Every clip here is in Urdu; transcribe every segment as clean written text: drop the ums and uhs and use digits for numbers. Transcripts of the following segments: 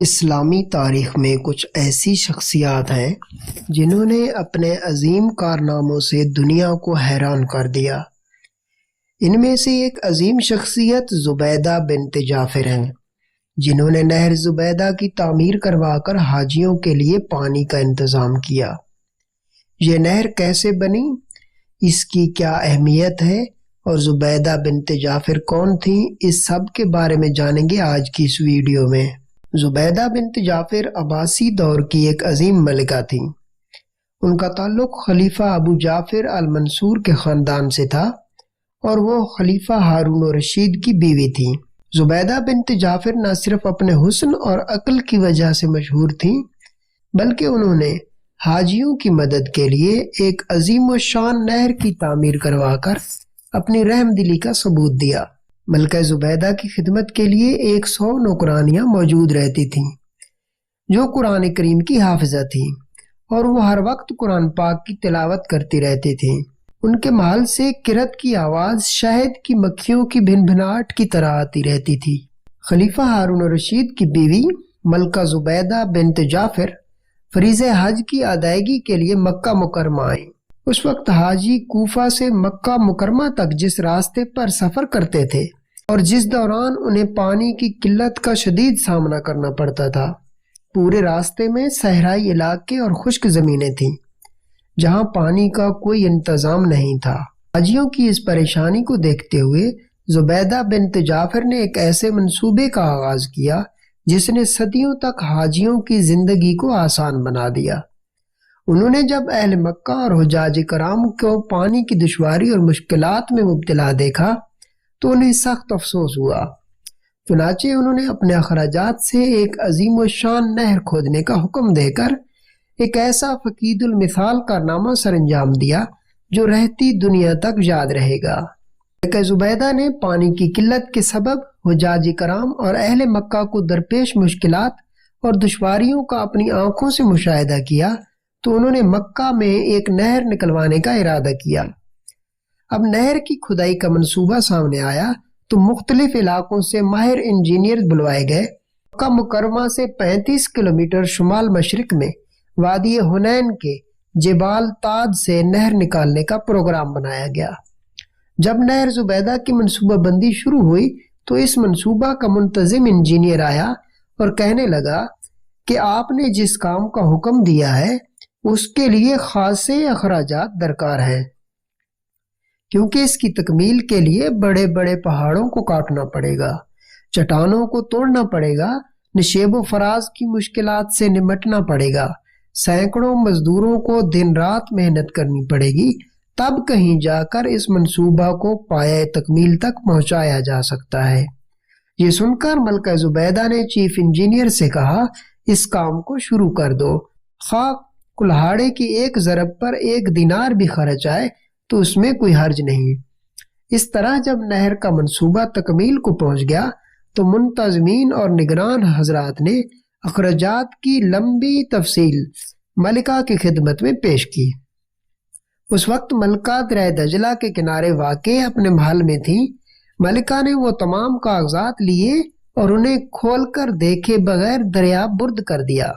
اسلامی تاریخ میں کچھ ایسی شخصیات ہیں جنہوں نے اپنے عظیم کارناموں سے دنیا کو حیران کر دیا۔ ان میں سے ایک عظیم شخصیت زبیدہ بنت جعفر ہیں، جنہوں نے نہر زبیدہ کی تعمیر کروا کر حاجیوں کے لیے پانی کا انتظام کیا۔ یہ نہر کیسے بنی، اس کی کیا اہمیت ہے اور زبیدہ بنت جعفر کون تھیں، اس سب کے بارے میں جانیں گے آج کی اس ویڈیو میں۔ زبیدہ بنت جعفر عباسی دور کی ایک عظیم ملکہ تھیں۔ ان کا تعلق خلیفہ ابو جعفر المنصور کے خاندان سے تھا اور وہ خلیفہ ہارون الرشید کی بیوی تھیں۔ زبیدہ بنت جعفر نہ صرف اپنے حسن اور عقل کی وجہ سے مشہور تھیں، بلکہ انہوں نے حاجیوں کی مدد کے لیے ایک عظیم الشان نہر کی تعمیر کروا کر اپنی رحم دلی کا ثبوت دیا۔ ملکہ زبیدہ کی خدمت کے لیے 100 نوکرانیاں موجود رہتی تھیں، جو قرآن کریم کی حافظہ تھیں اور وہ ہر وقت قرآن پاک کی تلاوت کرتی رہتی تھیں۔ ان کے محل سے کرت کی آواز شہد کی مکھیوں کی بھنبھناہٹ کی طرح آتی رہتی تھی۔ خلیفہ ہارون الرشید کی بیوی ملکہ زبیدہ بنت جعفر فریضہ حج کی ادائیگی کے لیے مکہ مکرمہ آئیں۔ اس وقت حاجی کوفہ سے مکہ مکرمہ تک جس راستے پر سفر کرتے تھے اور جس دوران انہیں پانی کی قلت کا شدید سامنا کرنا پڑتا تھا، پورے راستے میں صحرائی علاقے اور خشک زمینیں تھیں جہاں پانی کا کوئی انتظام نہیں تھا۔ حاجیوں کی اس پریشانی کو دیکھتے ہوئے زبیدہ بنت جعفر نے ایک ایسے منصوبے کا آغاز کیا جس نے صدیوں تک حاجیوں کی زندگی کو آسان بنا دیا۔ انہوں نے جب اہل مکہ اور حجاج کرام کو پانی کی دشواری اور مشکلات میں مبتلا دیکھا تو انہیں سخت افسوس ہوا۔ چنانچہ انہوں نے اپنے اخراجات سے ایک عظیم الشان نہر کھودنے کا حکم دے کر ایک ایسا فقید المثال کارنامہ سر انجام دیا جو رہتی دنیا تک یاد رہے گا۔ ملکہ زبیدہ نے پانی کی قلت کے سبب حجاج کرام اور اہل مکہ کو درپیش مشکلات اور دشواریوں کا اپنی آنکھوں سے مشاہدہ کیا تو انہوں نے مکہ میں ایک نہر نکلوانے کا ارادہ کیا۔ اب نہر کی کھدائی کا منصوبہ سامنے آیا تو مختلف علاقوں سے ماہر انجینئر بلوائے گئے۔ مکہ مکرمہ سے 35 کلومیٹر شمال مشرق میں وادی حنین کے جبال تاد سے نہر نکالنے کا پروگرام بنایا گیا۔ جب نہر زبیدہ کی منصوبہ بندی شروع ہوئی تو اس منصوبہ کا منتظم انجینئر آیا اور کہنے لگا کہ آپ نے جس کام کا حکم دیا ہے اس کے لیے خاصے اخراجات درکار ہیں، کیونکہ اس کی تکمیل کے لیے بڑے بڑے پہاڑوں کو کاٹنا پڑے گا، چٹانوں کو توڑنا پڑے گا، نشیب و فراز کی مشکلات سے نمٹنا پڑے گا، سینکڑوں مزدوروں کو دن رات محنت کرنی پڑے گی، تب کہیں جا کر اس منصوبہ کو پایہ تکمیل تک پہنچایا جا سکتا ہے۔ یہ سن کر ملکہ زبیدہ نے چیف انجینئر سے کہا، اس کام کو شروع کر دو، خواہ کلہاڑے کی ایک ضرب پر 1 دینار بھی خرچ آئے تو اس میں کوئی حرج نہیں۔ اس طرح جب نہر کا منصوبہ تکمیل کو پہنچ گیا تو منتظمین اور نگران حضرات نے اخراجات کی لمبی تفصیل ملکہ کی خدمت میں پیش کی۔ اس وقت ملکہ دریا دجلہ کے کنارے واقع اپنے محل میں تھیں۔ ملکہ نے وہ تمام کاغذات لیے اور انہیں کھول کر دیکھے بغیر دریا برد کر دیا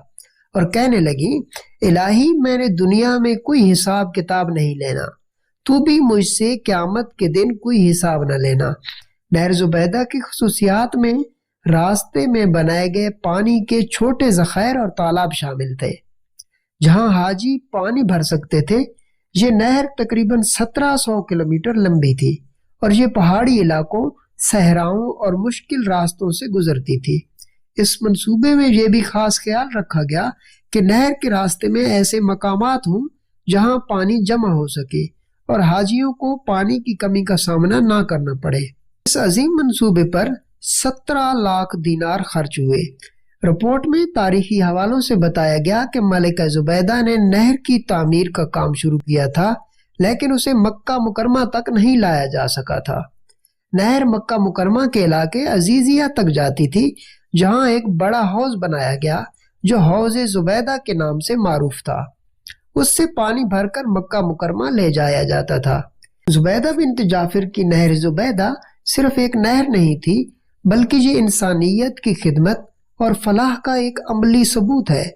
اور کہنے لگی، الہی میں نے دنیا میں کوئی حساب کتاب نہیں لینا، تو بھی مجھ سے قیامت کے دن کوئی حساب نہ لینا۔ نہر زبیدہ کی خصوصیات میں راستے میں بنائے گئے پانی کے چھوٹے ذخائر اور تالاب شامل تھے جہاں حاجی پانی بھر سکتے تھے۔ یہ نہر تقریباً 1700 کلومیٹر لمبی تھی اور یہ پہاڑی علاقوں، صحراؤں اور مشکل راستوں سے گزرتی تھی۔ اس منصوبے میں یہ بھی خاص خیال رکھا گیا کہ نہر کے راستے میں ایسے مقامات ہوں جہاں پانی جمع ہو سکے اور حاجیوں کو پانی کی کمی کا سامنا نہ کرنا پڑے۔ اس عظیم منصوبے پر 17 لاکھ دینار خرچ ہوئے۔ رپورٹ میں تاریخی حوالوں سے بتایا گیا کہ ملکہ زبیدہ نے نہر کی تعمیر کا کام شروع کیا تھا، لیکن اسے مکہ مکرمہ تک نہیں لایا جا سکا تھا۔ نہر مکہ مکرمہ کے علاقے عزیزیہ تک جاتی تھی جہاں ایک بڑا حوض بنایا گیا جو حوض زبیدہ کے نام سے معروف تھا۔ اس سے پانی بھر کر مکہ مکرمہ لے جایا جاتا تھا۔ زبیدہ بنت جعفر کی نہر زبیدہ صرف ایک نہر نہیں تھی، بلکہ یہ انسانیت کی خدمت اور فلاح کا ایک عملی ثبوت ہے۔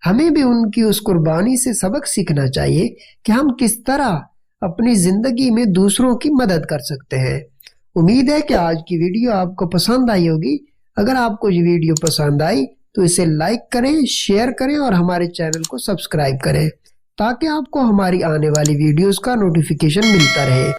ہمیں بھی ان کی اس قربانی سے سبق سیکھنا چاہیے کہ ہم کس طرح اپنی زندگی میں دوسروں کی مدد کر سکتے ہیں۔ امید ہے کہ آج کی ویڈیو آپ کو پسند آئی ہوگی۔ اگر آپ کو یہ ویڈیو پسند آئی تو اسے لائک کریں، شیئر کریں اور ہمارے چینل کو سبسکرائب کریں تاکہ آپ کو ہماری آنے والی ویڈیوز کا نوٹیفیکیشن ملتا رہے۔